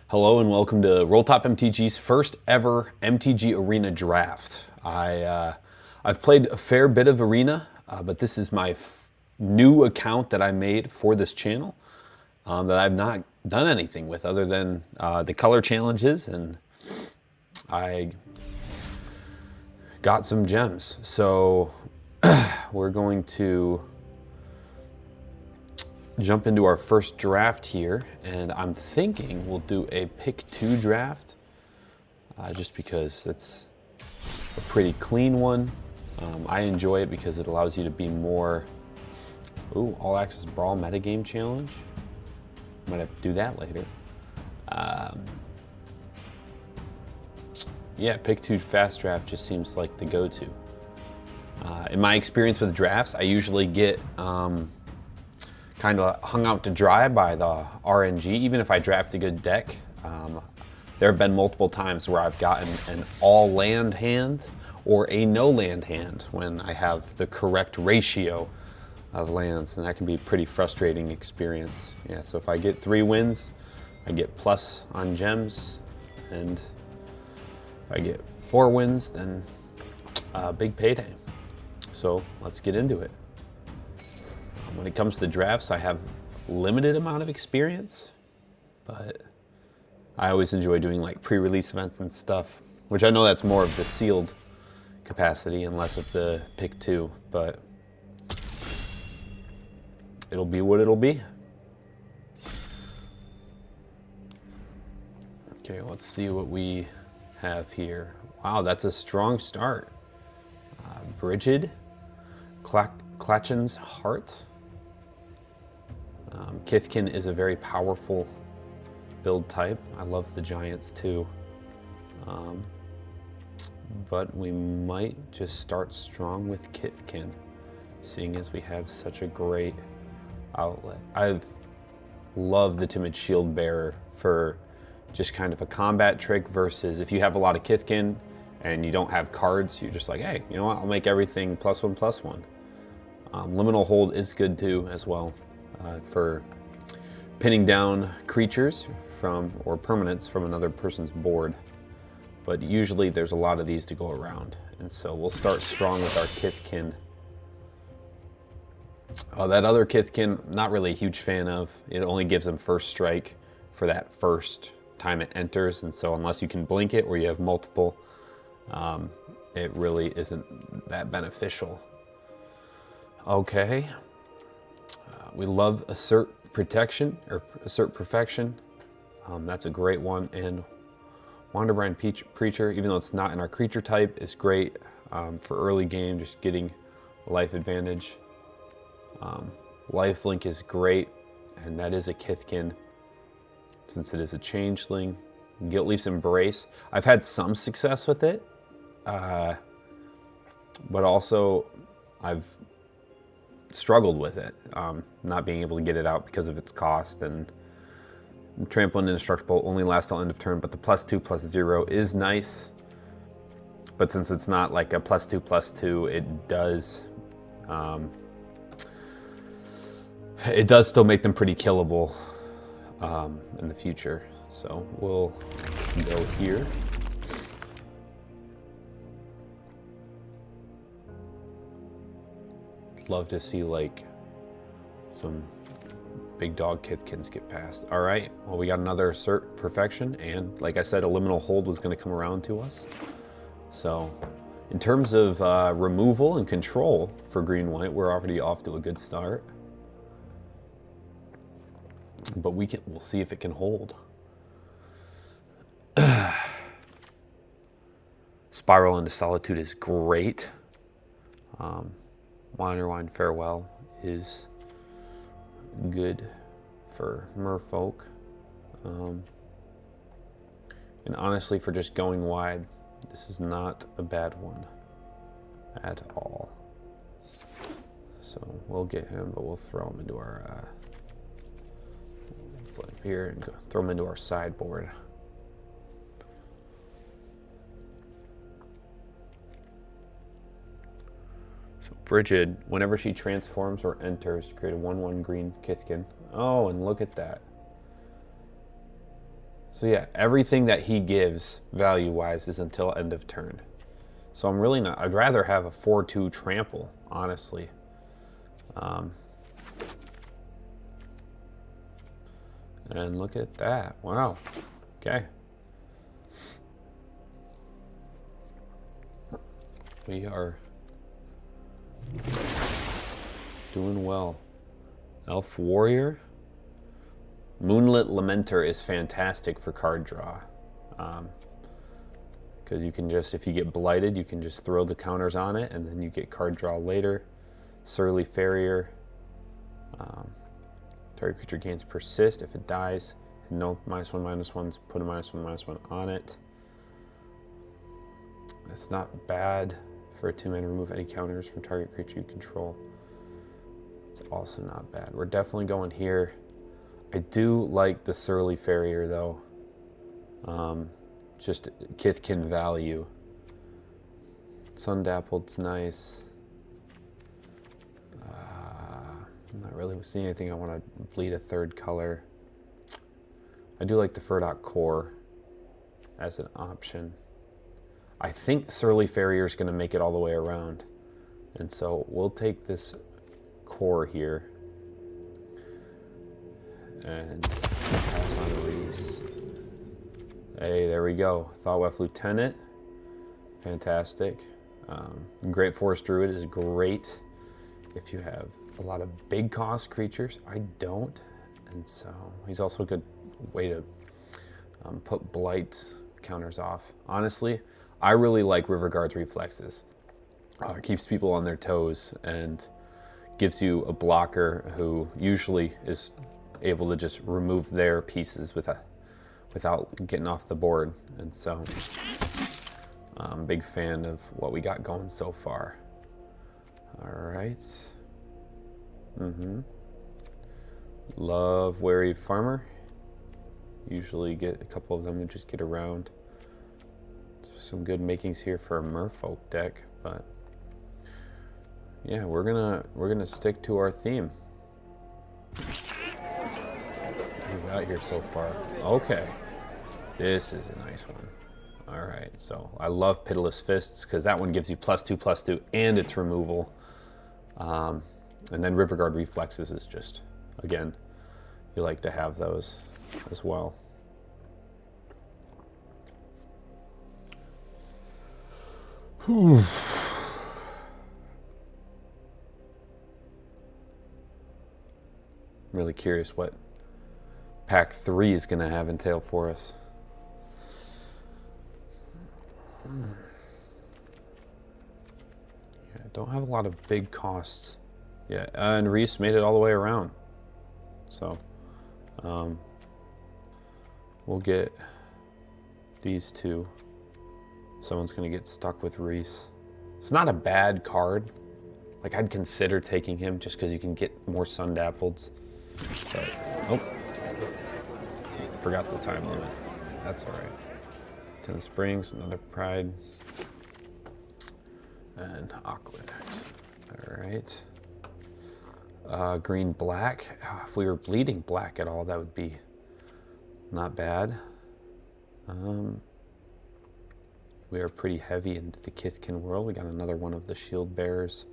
Hello and welcome to Rolltop MTG's first ever MTG Arena draft. I've played a fair bit of Arena, but this is my new account that I made for this channel that I've not done anything with other than the color challenges, and I got some gems. So we're going to jump into our first draft here, and I'm thinking we'll do a pick 2 draft just because it's a pretty clean one. I enjoy it because it allows you to be more all access brawl metagame challenge. Might have to do that later. Yeah, pick 2 fast draft just seems like the go-to. In my experience with drafts, I usually get kind of hung out to dry by the RNG, even if I draft a good deck. There have been multiple times where I've gotten an all land hand or a no land hand when I have the correct ratio of lands, and that can be a pretty frustrating experience. Yeah, so if I get 3 wins, I get plus on gems, and if I get 4 wins, then big payday. So let's get into it. When it comes to drafts, I have limited amount of experience, but I always enjoy doing like pre-release events and stuff, which I know that's more of the sealed capacity and less of the pick 2, but it'll be what it'll be. Okay, let's see what we have here. Wow, that's a strong start. Brigid, Klachen's Heart. Kithkin is a very powerful build type. I love the giants too. But we might just start strong with Kithkin, seeing as we have such a great outlet. I've loved the Timid Shield Bearer for just kind of a combat trick versus if you have a lot of Kithkin and you don't have cards, you're just like, hey, you know what, I'll make everything +1/+1. Liminal Hold is good too as well. For pinning down creatures or permanents from another person's board. But usually there's a lot of these to go around. And so we'll start strong with our Kithkin. That other Kithkin, not really a huge fan of. It only gives them first strike for that first time it enters. And so unless you can blink it or you have multiple, it really isn't that beneficial. Okay. We love Assert Protection, or Assert Perfection. That's a great one. And Wanderbrine Preacher, even though it's not in our creature type, is great for early game, just getting life advantage. Lifelink is great, and that is a Kithkin, since it is a changeling. Guiltleaf's Embrace. I've had some success with it, but also I've struggled with it, not being able to get it out because of its cost, and Trample and Indestructible only last till end of turn, but the +2/+0 is nice. But since it's not like a +2/+2, it does still make them pretty killable in the future. So we'll go here. Love to see like some big dog Kithkins get past. All right, well, we got another Assert Perfection, and like I said, a Liminal Hold was going to come around to us. So in terms of removal and control for green-white, we're already off to a good start. But we'll see if it can hold. Spiral into Solitude is great. Wanderwine Farewell is good for merfolk. And honestly, for just going wide, this is not a bad one at all. So we'll get him, but we'll throw him into our flip here and throw him into our sideboard. Frigid, whenever she transforms or enters, create a 1/1 green Kithkin. Oh, and look at that. So yeah, everything that he gives value-wise is until end of turn. So I'm really not, I'd rather have a 4/2 trample, honestly. And look at that, wow, okay. We are doing well. Elf Warrior. Moonlit Lamenter is fantastic for card draw. Because you can just, if you get blighted, you can just throw the counters on it and then you get card draw later. Surly Farrier. Target creature gains persist. If it dies, no -1/-1s, put a -1/-1 on it. That's not bad for a 2-mana. Remove any counters from target creature you control. It's also not bad. We're definitely going here. I do like the Surly Farrier though. Just Kithkin value. Sundappled's nice. I'm not really seeing anything I want to bleed a third color. I do like the Furdok Core as an option. I think Surly Farrier is going to make it all the way around. And so we'll take this core here and pass on Reese. Hey, there we go. Thoughtwef Lieutenant. Fantastic. Great Forest Druid is great if you have a lot of big cost creatures. I don't. And so he's also a good way to put blight counters off. Honestly, I really like Riverguard's Reflexes. It keeps people on their toes and gives you a blocker who usually is able to just remove their pieces without getting off the board. And so I'm a big fan of what we got going so far. All right. Love Wary Farmer. Usually get a couple of them to just get around. Some good makings here for a Merfolk deck, but yeah, we're gonna stick to our theme. What we got here so far? Okay, this is a nice one. All right, so I love Pitiless Fists because that one gives you +2/+2 and it's removal. And then Riverguard Reflexes is just, again, you like to have those as well. Whew. I'm really curious what pack 3 is going to have entail for us. Yeah, don't have a lot of big costs. Yeah, and Reese made it all the way around. So, we'll get these two. Someone's gonna get stuck with Reese. It's not a bad card. Like, I'd consider taking him just because you can get more Sundapples. But, oh. Forgot the time limit. That's all right. Ten Springs, another Pride. And Aqueduct. All right. Green black. If we were bleeding black at all, that would be not bad. We are pretty heavy into the Kithkin world. We got another one of the Shield Bearers.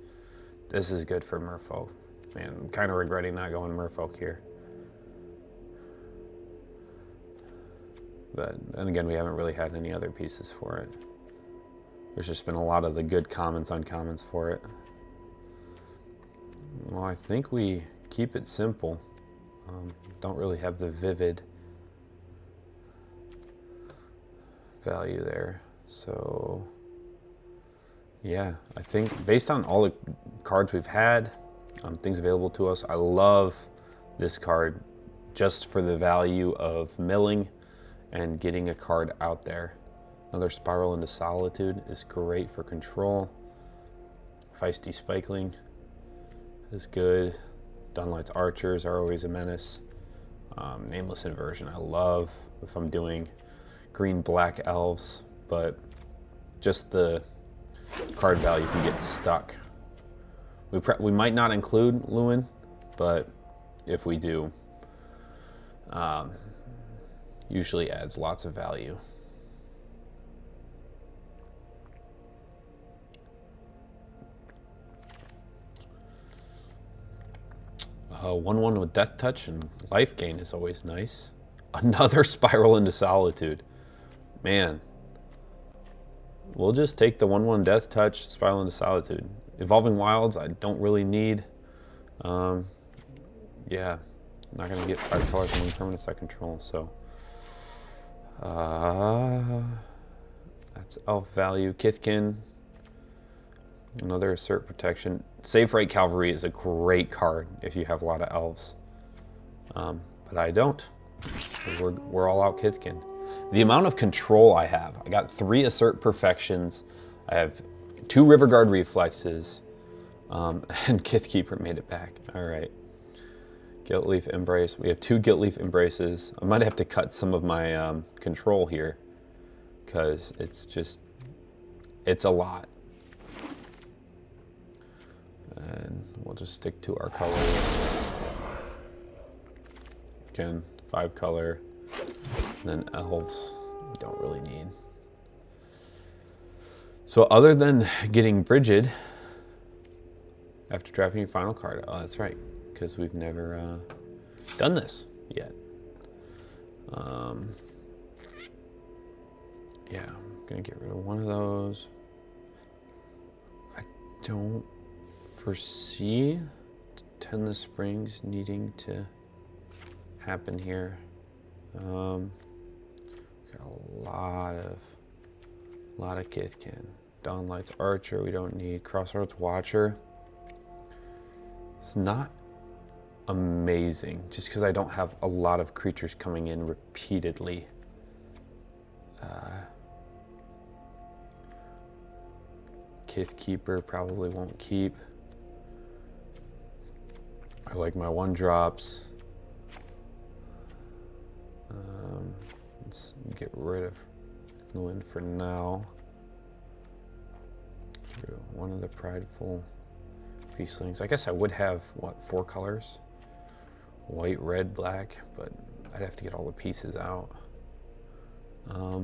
This is good for Merfolk. Man, I'm kind of regretting not going Merfolk here. But then again, we haven't really had any other pieces for it. There's just been a lot of the good commons, uncommons for it. Well, I think we keep it simple. Don't really have the vivid value there. So, yeah, I think based on all the cards we've had, things available to us, I love this card just for the value of milling and getting a card out there. Another Spiral into Solitude is great for control. Feisty Spikeling is good. Dunlight's Archers are always a menace. Nameless Inversion I love if I'm doing green-black elves, but just the card value can get stuck. We might not include Luin, but if we do, usually adds lots of value. A 1/1 with Death Touch and life gain is always nice. Another Spiral into Solitude. Man. We'll just take the 1/1 Death Touch, Spiral into Solitude. Evolving Wilds, I don't really need. Yeah, I'm not going to get 5 colors and 1 permanent I control, so. That's elf value. Kithkin. Another Assert Protection. Save Right Cavalry is a great card if you have a lot of elves. But I don't. We're all out Kithkin. The amount of control I have. I got 3 Assert Perfections. I have 2 Riverguard Reflexes. And Kithkeeper made it back. All right. Gilt-Leaf Embrace. We have 2 Gilt-Leaf Embraces. I might have to cut some of my control here because it's a lot. And we'll just stick to our colors. Again, 5 color. And then elves, we don't really need. So other than getting Brigid after drafting your final card, oh, that's right, because we've never done this yet. Yeah, I'm gonna get rid of one of those. I don't foresee Tend the Springs needing to happen here. Got a lot of Kithkin. Dawnlight's Archer we don't need. Crossroads Watcher. It's not amazing just because I don't have a lot of creatures coming in repeatedly. Kithkeeper probably won't keep. I like my 1-drops. Let's get rid of Lewin for now. Get rid of one of the Prideful Feastlings. I guess I would have, what, 4 colors? White, red, black, but I'd have to get all the pieces out. A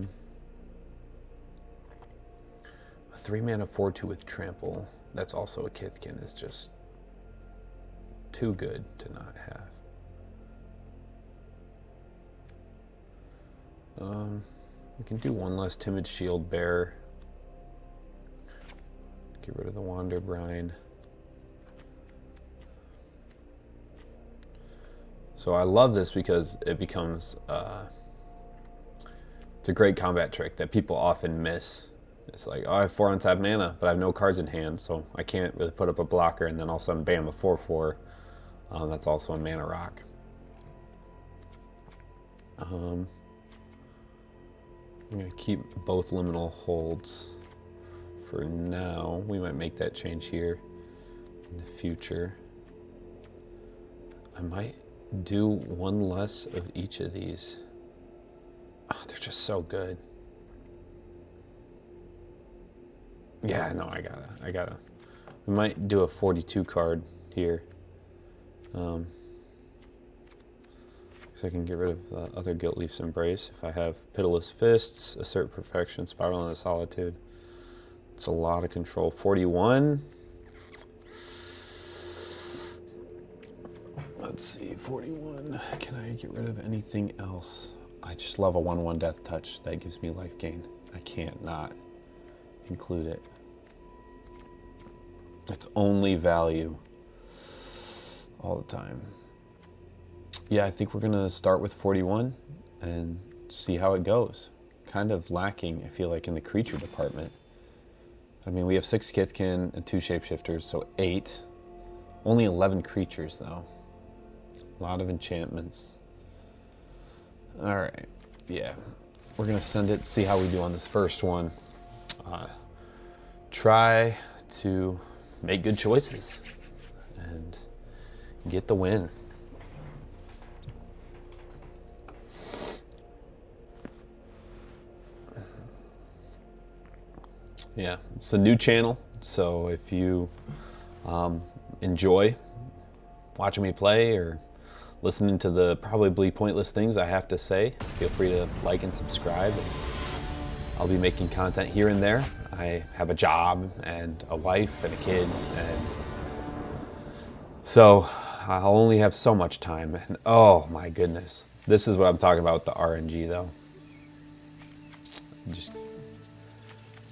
3-mana 4/2 with Trample. That's also a Kithkin. Is just too good to not have. We can do 1 less Timid Shield Bearer. Get rid of the Wander Brine. So I love this because it becomes it's a great combat trick that people often miss. It's like, oh, I have 4 untapped mana, but I have no cards in hand, so I can't really put up a blocker, and then all of a sudden, bam, a 4/4. That's also a mana rock. I'm going to keep both Liminal Holds for now. We might make that change here in the future. I might do 1 less of each of these. Oh, they're just so good. Yeah, no, I gotta. We might do a 42 card here. So I can get rid of other Gilt-Leaf's Embrace. If I have Pitiless Fists, Assert Perfection, Spiral into Solitude. It's a lot of control. 41. Let's see, 41. Can I get rid of anything else? I just love a 1/1 Death Touch. That gives me life gain. I can't not include it. It's only value all the time. Yeah, I think we're gonna start with 41 and see how it goes. Kind of lacking, I feel like, in the creature department. I mean, we have 6 Kithkin and 2 Shapeshifters, so 8. Only 11 creatures, though. A lot of enchantments. All right, yeah. We're gonna send it, see how we do on this first one. Try to make good choices and get the win. Yeah, it's a new channel, so if you enjoy watching me play or listening to the probably pointless things I have to say, feel free to like and subscribe. I'll be making content here and there. I have a job and a wife and a kid, and so I'll only have so much time. And oh my goodness, this is what I'm talking about with the RNG though. It just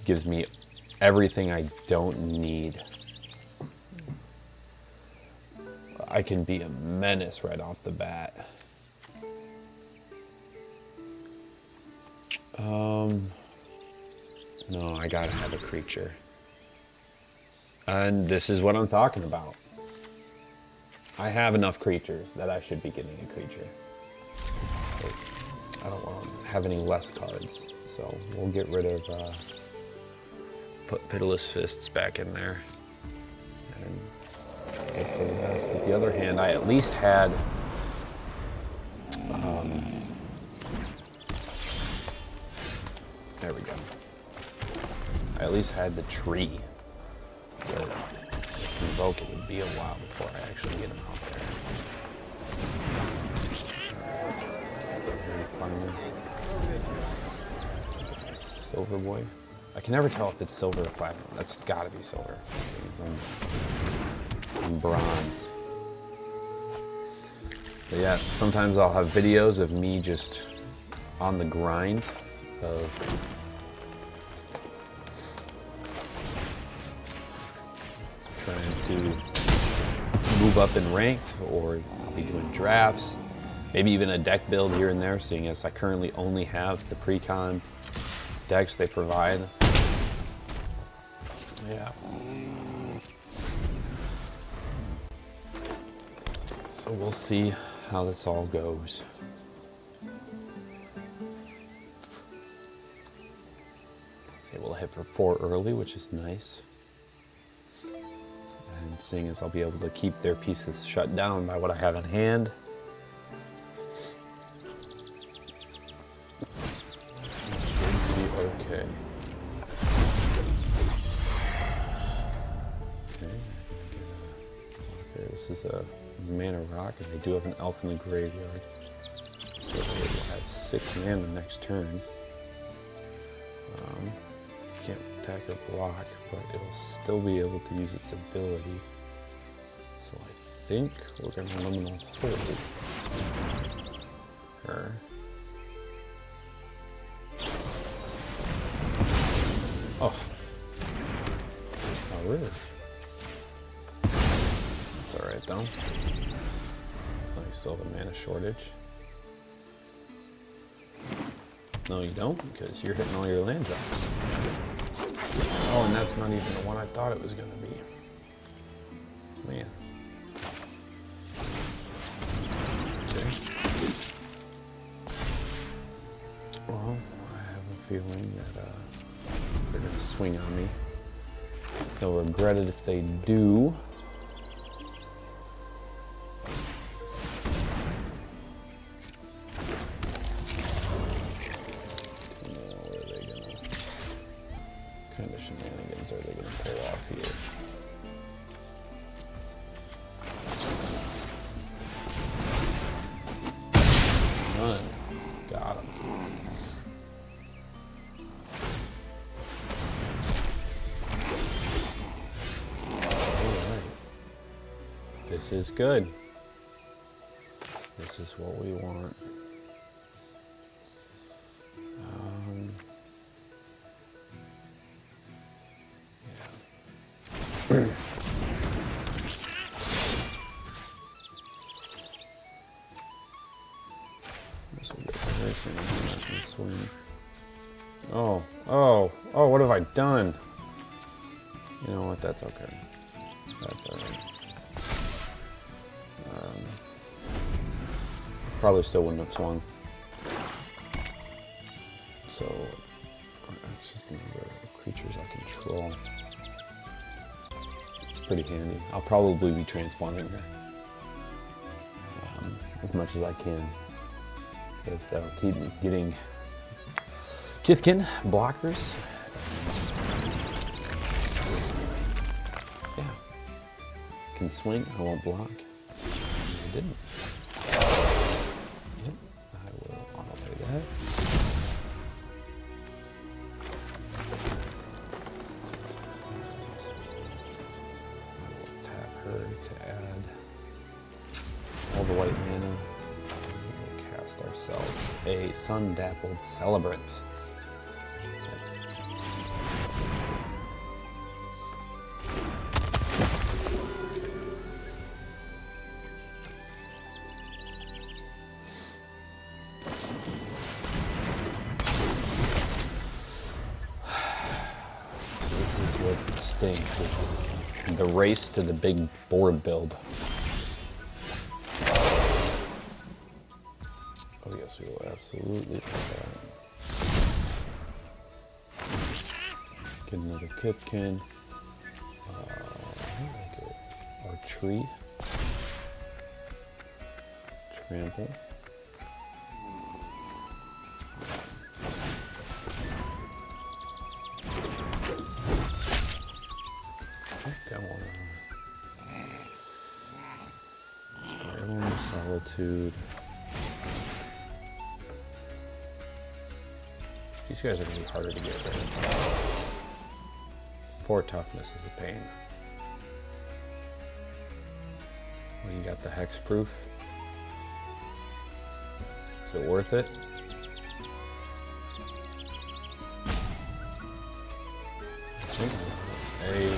gives me everything I don't need. I can be a menace right off the bat. No, I gotta have a creature. And this is what I'm talking about. I have enough creatures that I should be getting a creature. I don't want to have any less cards, so we'll get rid of, put Pitiless Fists back in there. And with the other hand, I at least had, there we go. I at least had the tree, but if invoke it would be a while before I actually get him out there. Silver boy. I can never tell if it's silver or platinum. That's gotta be silver. I'm bronze. But yeah, sometimes I'll have videos of me just on the grind of trying to move up in ranked, or I'll be doing drafts, maybe even a deck build here and there, seeing as I currently only have the pre-con decks they provide. Yeah. So we'll see how this all goes. It's able to hit for 4 early, which is nice. And seeing as I'll be able to keep their pieces shut down by what I have in hand. Okay. This is a mana rock, and they do have an elf in the graveyard. So they will have 6 mana next turn. Can't attack or block, but it will still be able to use its ability. So I think we're going to Liminal Hold her. Oh. Oh, really? That's alright though. It's nice, still have a mana shortage. No, you don't, because you're hitting all your land drops. Oh, and that's not even the one I thought it was going to be. Man. Okay. Well, I have a feeling that they're going to swing on me. They'll regret it if they do. Shenanigans are they going to pull off here? None. Got him. Alright. This is good. This is what we want. This will get very soon. I'm not going to swing. Oh, what have I done? You know what, that's okay. That's alright. Probably still wouldn't have swung. So, it's just the number of creatures I control. Pretty handy. I'll probably be transforming her as much as I can, because that'll keep me getting Kithkin blockers. Yeah, can swing. I won't block. I didn't. quest ourselves a sun-dappled celebrant. What stinks is the race to the big board build. Oh yes, we will absolutely do that. Get another Kitkin. Our tree. Trample. Solitude. These guys are going to be harder to get rid of. Poor toughness is a pain. Well, you got the hexproof. Is it worth it? Hey.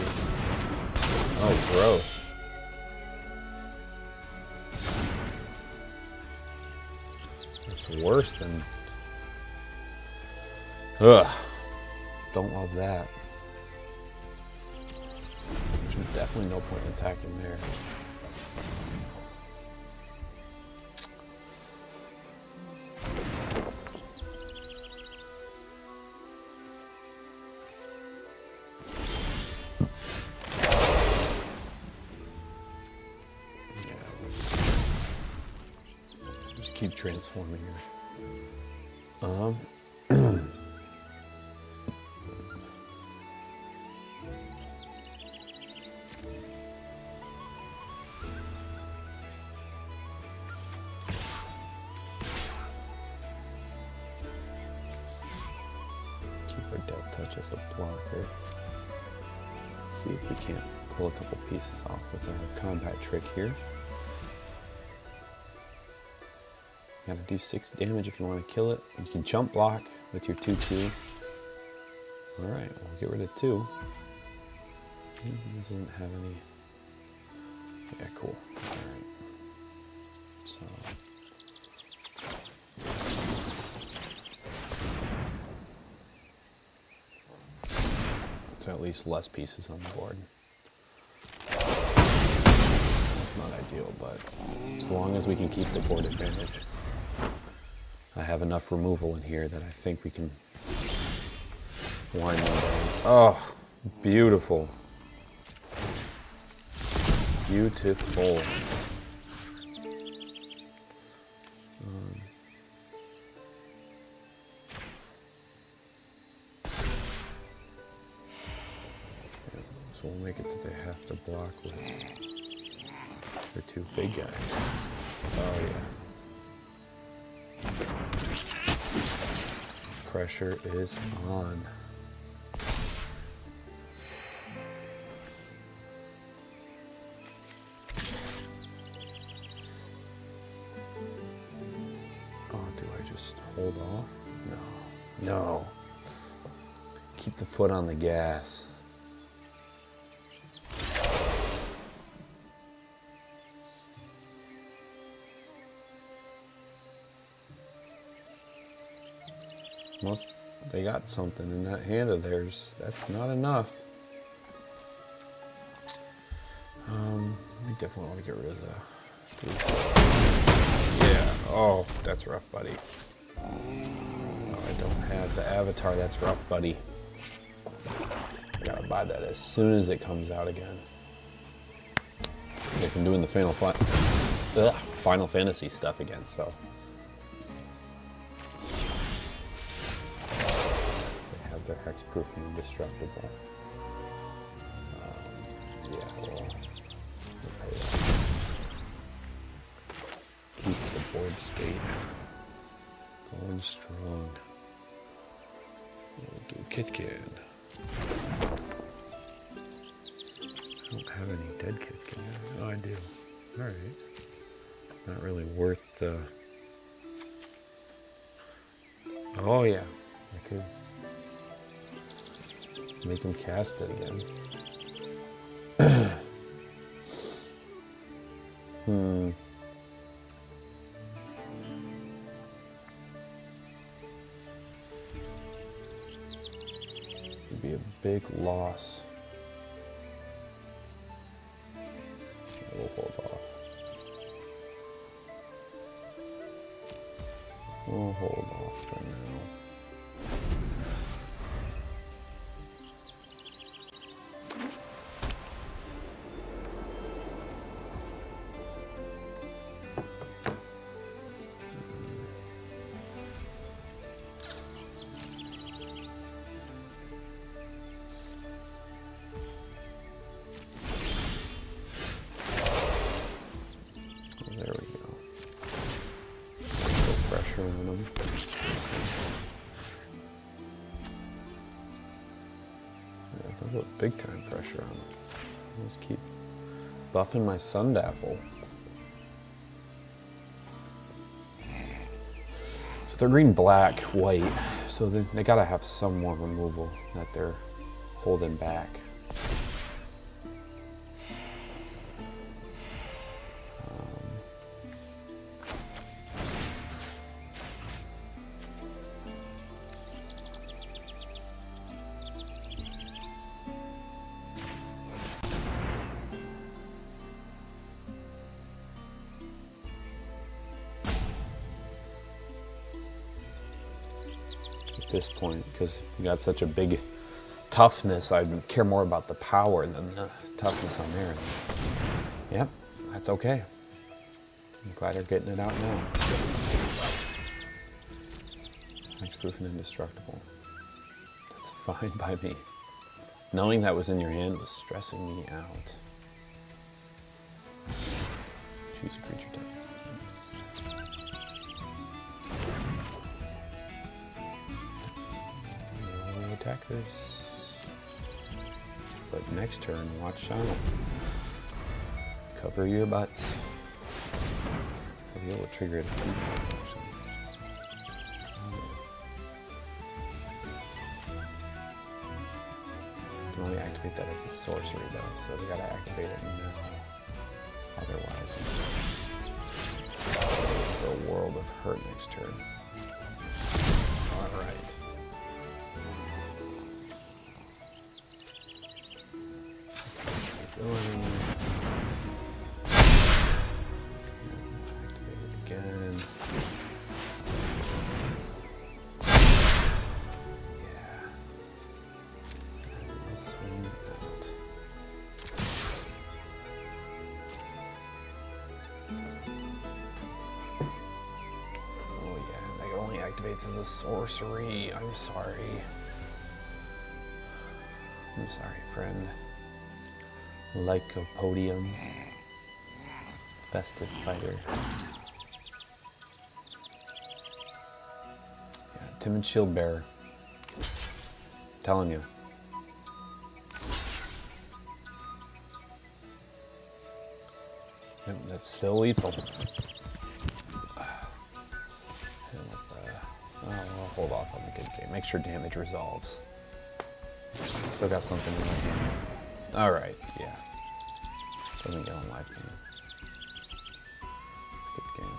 Oh, gross. Worse than... Ugh. Don't love that. There's definitely no point in attacking there. Just keep transforming her. Keep our Death Touch as a blocker. Let's see if we can't pull a couple pieces off with a combat trick here. You gotta do 6 damage if you want to kill it. You can jump block with your 2/2. Alright, we'll get rid of 2. It doesn't have any. Yeah, cool. Alright. So. So at least less pieces on the board. That's not ideal, but as long as we can keep the board advantage. I have enough removal in here that I think we can wind them down. Oh, beautiful. Beautiful. So we'll make it that they have to block with the 2 big guys. Oh yeah. Pressure is on. Oh, do I just hold off? No. No. Keep the foot on the gas. They got something in that hand of theirs. That's not enough. We definitely want to get rid of the... Yeah. Oh, that's rough, buddy. Oh, I don't have the avatar. That's rough, buddy. I gotta buy that as soon as it comes out again. They've been doing the Final Fantasy stuff again, so... They're hexproof and indestructible. Yeah, we'll keep the board state going strong. We'll do Kitkin. I don't have any dead Kitkin. Oh, I do. Alright. Not really worth the Oh yeah, I could make him cast it again. It'd be a big loss. We'll hold off. We'll hold off for now. There we go. Put pressure on them. Yeah, I put big time pressure on them. Let's keep buffing my Sundapple. So they're green, black, white. So they gotta have some more removal that they're holding back. This point, because you got such a big toughness, I'd care more about the power than the toughness on there. Yep, that's okay. I'm glad they're getting it out now. Hexproof and indestructible. That's fine by me. Knowing that was in your hand was stressing me out. Choose a creature type. Attackers. But next turn, watch Shauna. Cover your butts. Maybe it will trigger it a few times, actually. You can only activate that as a sorcery, though, so we gotta activate it now. Otherwise, the world of hurt next turn. Alright. Activate it again. Yeah. And we'll swing out. Oh yeah, that only activates as a sorcery. I'm sorry. I'm sorry, friend. Lycopodium. Festive fighter. Yeah, timid shield bearer. Telling you. Yep, that's still lethal. I'll hold off on the good game. Make sure damage resolves. Still got something in my hand. Alright, yeah. Doesn't get on live game. It's a good game.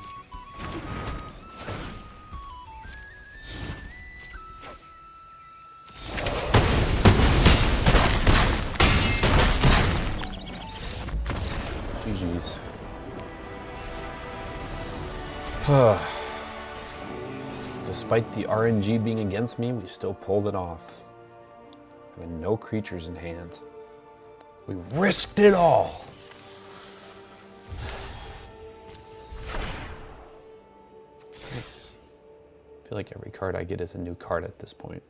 GG's. Despite the RNG being against me, we still pulled it off. Having no creatures in hand. We risked it all. Nice. I feel like every card I get is a new card at this point.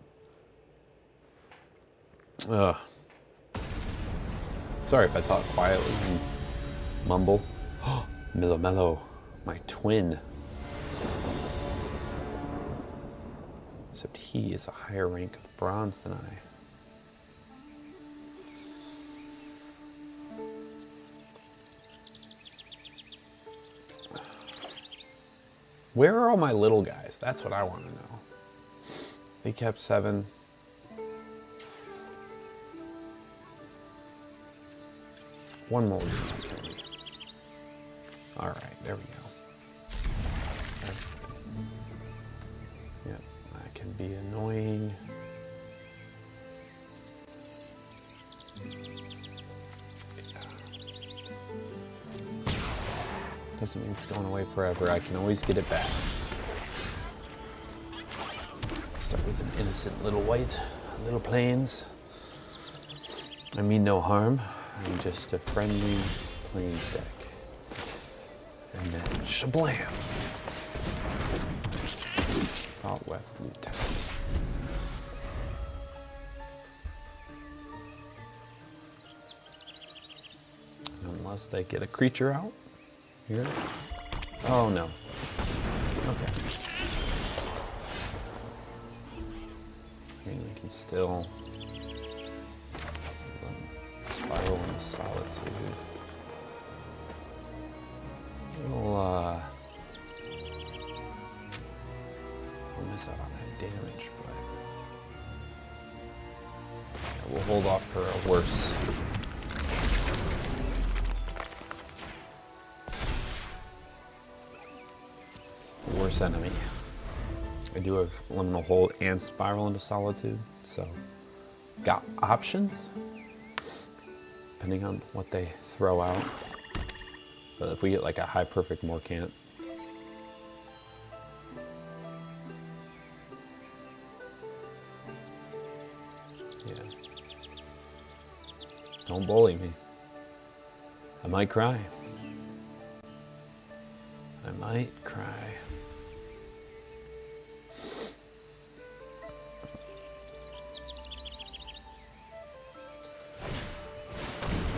Sorry if I talk quietly and mumble. Mellow, my twin. Except he is a higher rank of bronze than I. Where are all my little guys? That's what I want to know. They kept 7. One more. All right, there we go. That's, yep, that can be annoying. Doesn't mean it's going away forever. I can always get it back. Start with an innocent little white, little plains. I mean no harm. I'm just a friendly plains deck. And then shablam! Thought left blue tap. Unless they get a creature out. Here. Oh no. Okay. I mean, we can still spiral into solitude. We'll miss out on that damage, but yeah, we'll hold off for a worse. Enemy. I do have Liminal Hold and Spiral into Solitude, so got options depending on what they throw out. But if we get like a high perfect Morcant, yeah, don't bully me. I might cry. I might cry.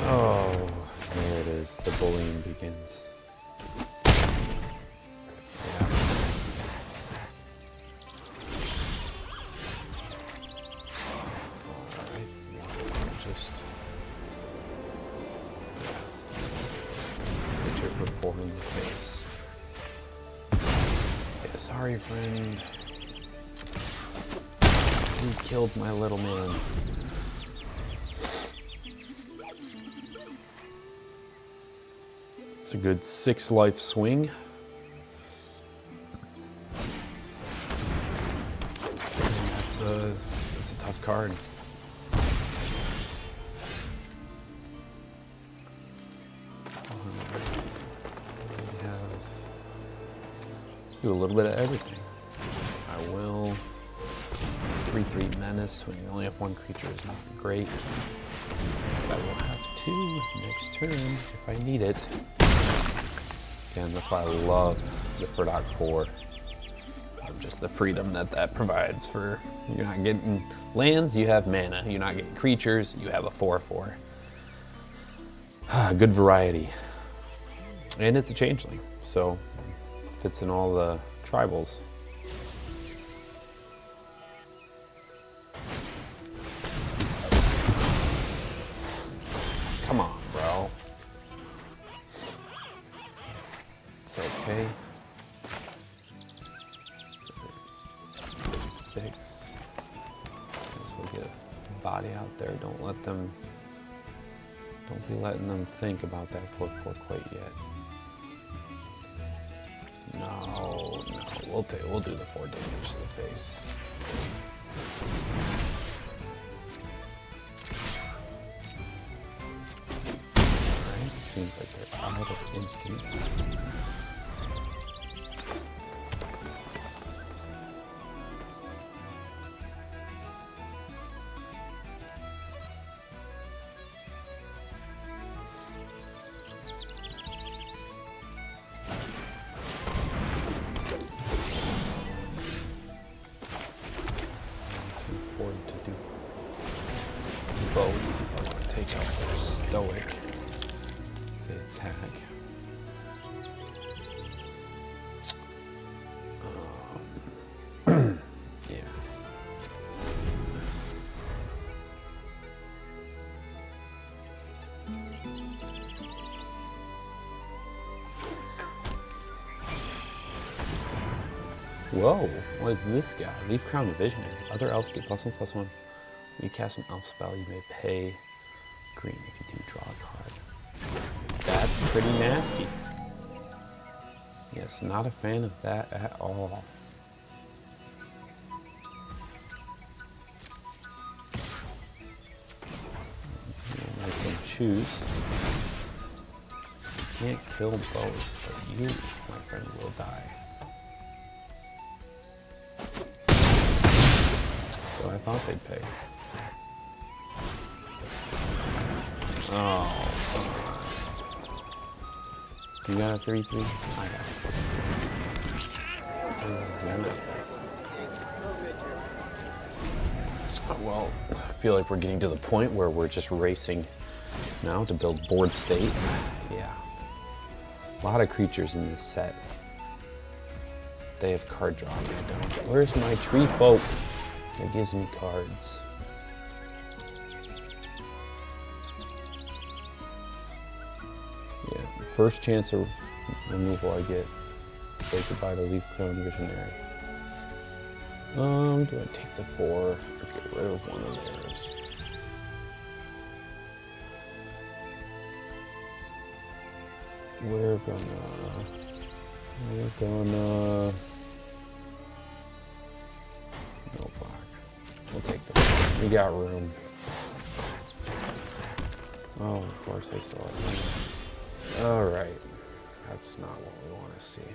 Oh, there it is. The bullying begins. Yeah. Alright, just picture for 4 in the face. Yeah, sorry, friend. You killed my little man. A good 6 life swing. That's a tough card. We have do a little bit of everything. I will 3/3 menace when you only have 1 creature is not great. But I will have 2 next turn if I need it. And that's why I love the Furdock 4. Just the freedom that provides for, you're not getting lands, you have mana. You're not getting creatures, you have a 4/4. Good variety. And it's a changeling, so fits in all the tribals. Come on, bro. Okay. 6. We'll get a body out there. Don't be letting them think about that 4/4 quite yet. No, we'll do the 4 damage to the face. Alright, seems like they're out of instants. To do both if I want to take out their stoic to attack. Yeah. Whoa, what is this guy? Leaf Crown Visionary. Other elves get +1/+1. When you cast an elf spell, you may pay green. If you do, draw a card. That's pretty nasty. Yes, not a fan of that at all. I can choose. You can't kill both, but you, my friend, will die. So I thought they'd pay. Oh, you got a 3/3? I got it. Well, I feel like we're getting to the point where we're just racing now to build board state. Yeah. A lot of creatures in this set. They have card draw, I don't. Where's my tree folk that gives me cards? Yeah, first chance of removal I get. Say goodbye to Leaf Crown Visionary. Do I take the 4 or get rid of one of theirs? We're gonna no black. We'll take the 4. We got room. Oh, of course they still have room. All right, that's not what we want to see.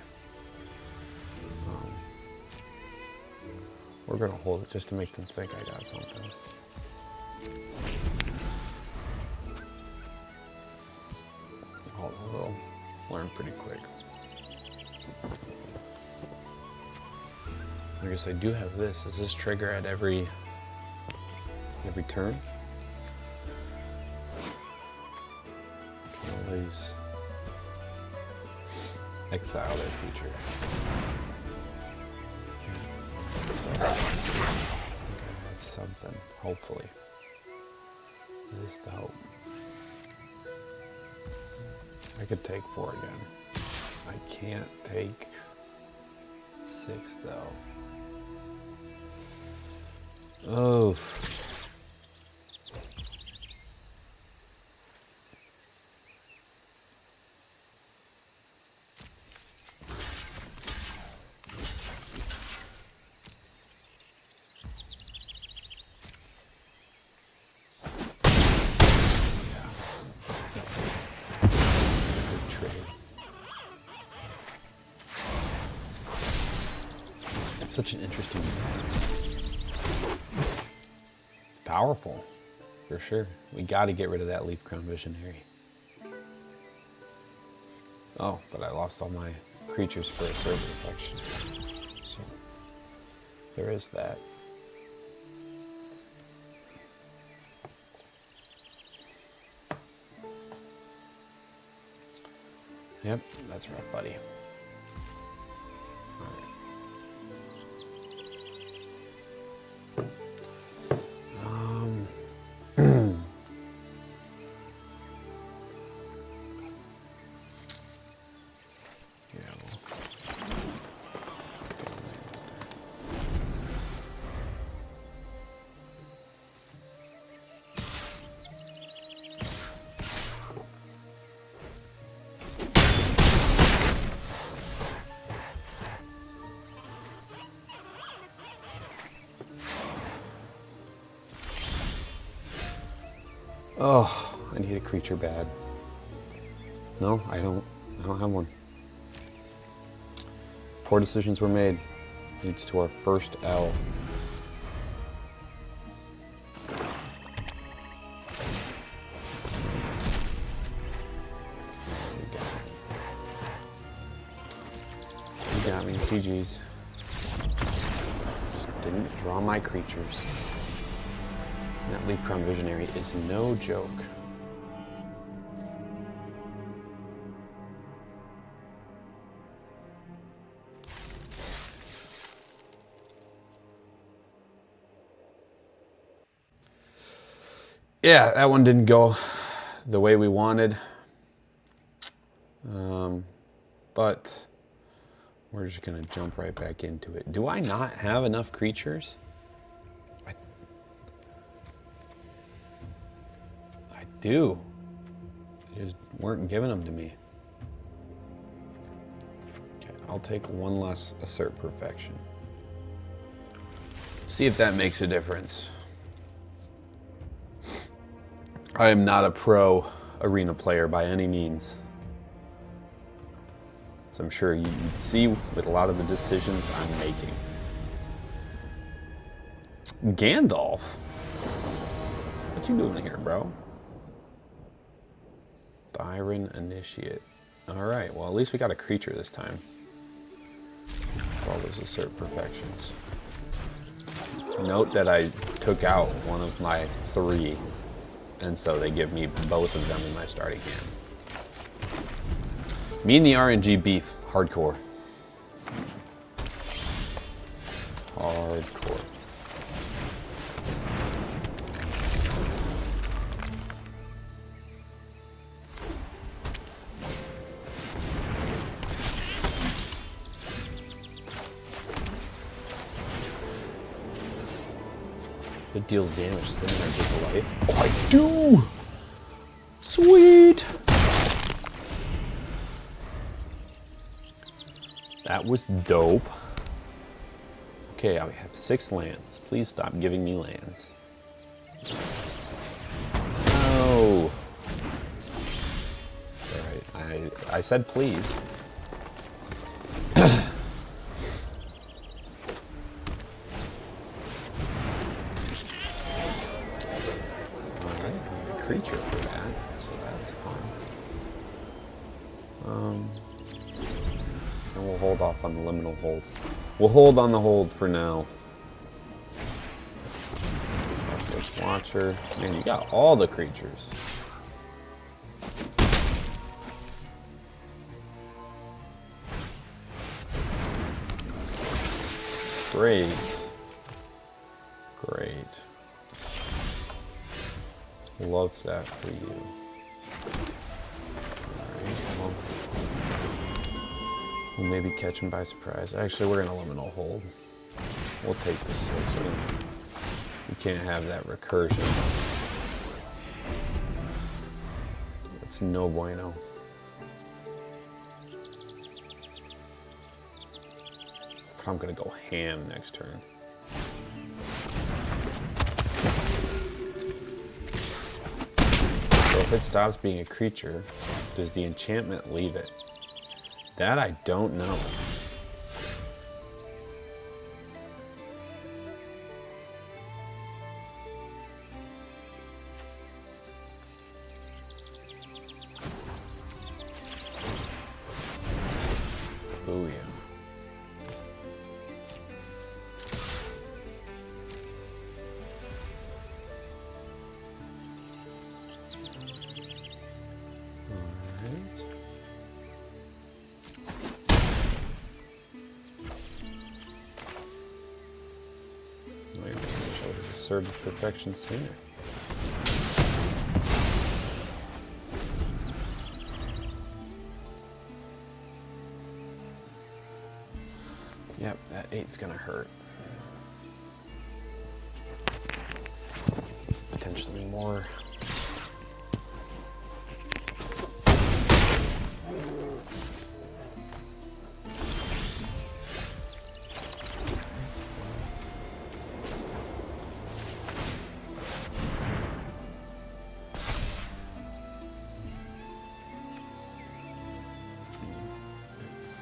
We're gonna hold it just to make them think I got something. We'll learn pretty quick. I guess I do have this. Does this trigger at every turn? Can always exile their creature. So I think I have something, hopefully. At least I hope. I could take 4 again. I can't take 6 though. Oh. Such an interesting it's powerful, for sure. We got to get rid of that Leaf Crown Visionary. Oh, but I lost all my creatures for a server affection. So, there is that. Yep, that's rough, buddy. Oh, I need a creature bad. No, I don't have one. Poor decisions were made. Leads to our first L. You got me, GG's. Didn't draw my creatures. That Leaf Crown Visionary is no joke. Yeah, that one didn't go the way we wanted. But We're just gonna jump right back into it. Do I not have enough creatures? I do. They just weren't giving them to me. Okay, I'll take one less Assert Perfection. See if that makes a difference. I am not a pro arena player by any means. So I'm sure you'd see with a lot of the decisions I'm making. Gandalf? What you doing here, bro? Byron Initiate. Alright, well at least we got a creature this time. All those Assert Perfections. Note that I took out one of my 3, and so they give me both of them in my starting hand. Me and the RNG beef, hardcore. Hardcore. It deals damage, sitting there with a life. Oh, I do! Sweet! That was dope. Okay, I have 6 lands. Please stop giving me lands. No! Alright, I said please. Creature for that, so that's fun. And we'll hold off on the liminal hold. We'll hold on the hold for now. Watcher, Watcher. Man, you got all the creatures. Great. Great. Love that for you. Alright, well, we'll maybe catch him by surprise. Actually, we're gonna liminal hold. We'll take the 6. We can't have that recursion. It's no bueno. But I'm gonna go ham next turn. If it stops being a creature, does the enchantment leave it? That I don't know. Oh yeah. Assert Perfection sooner. Yep, that 8's gonna hurt. Potentially more.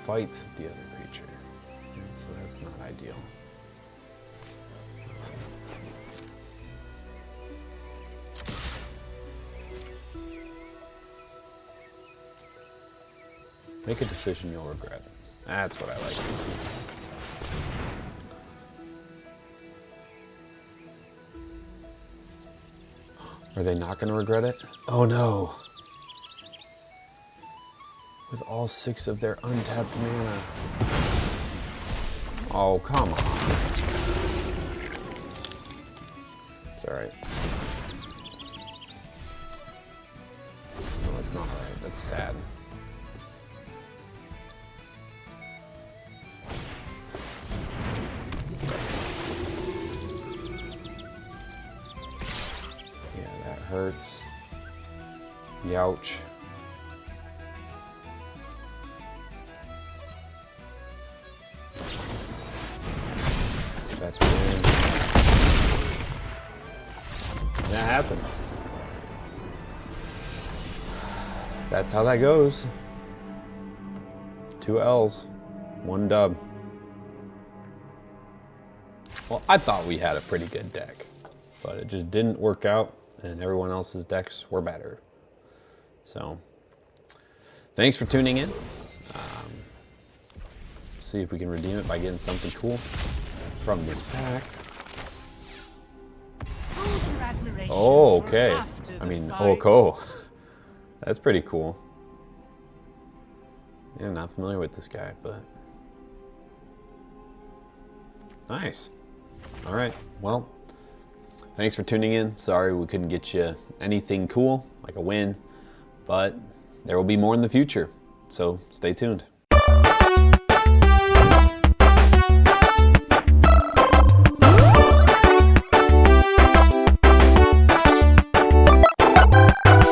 Fights the other creature, so that's not ideal. Make a decision you'll regret. That's what I like. Are they not going to regret it? Oh no. With all 6 of their untapped mana. Oh, come on. It's alright. No, it's not alright. That's sad. That hurts. Youch. That's weird. That happens. That's how that goes. 2 L's, 1 dub. Well, I thought we had a pretty good deck, but it just didn't work out, and everyone else's decks were better. So, thanks for tuning in. See if we can redeem it by getting something cool from this pack. Oh, okay. I mean, Oko. That's pretty cool. Yeah, not familiar with this guy, but nice. All right, well, thanks for tuning in. Sorry we couldn't get you anything cool, like a win, but there will be more in the future, so stay tuned.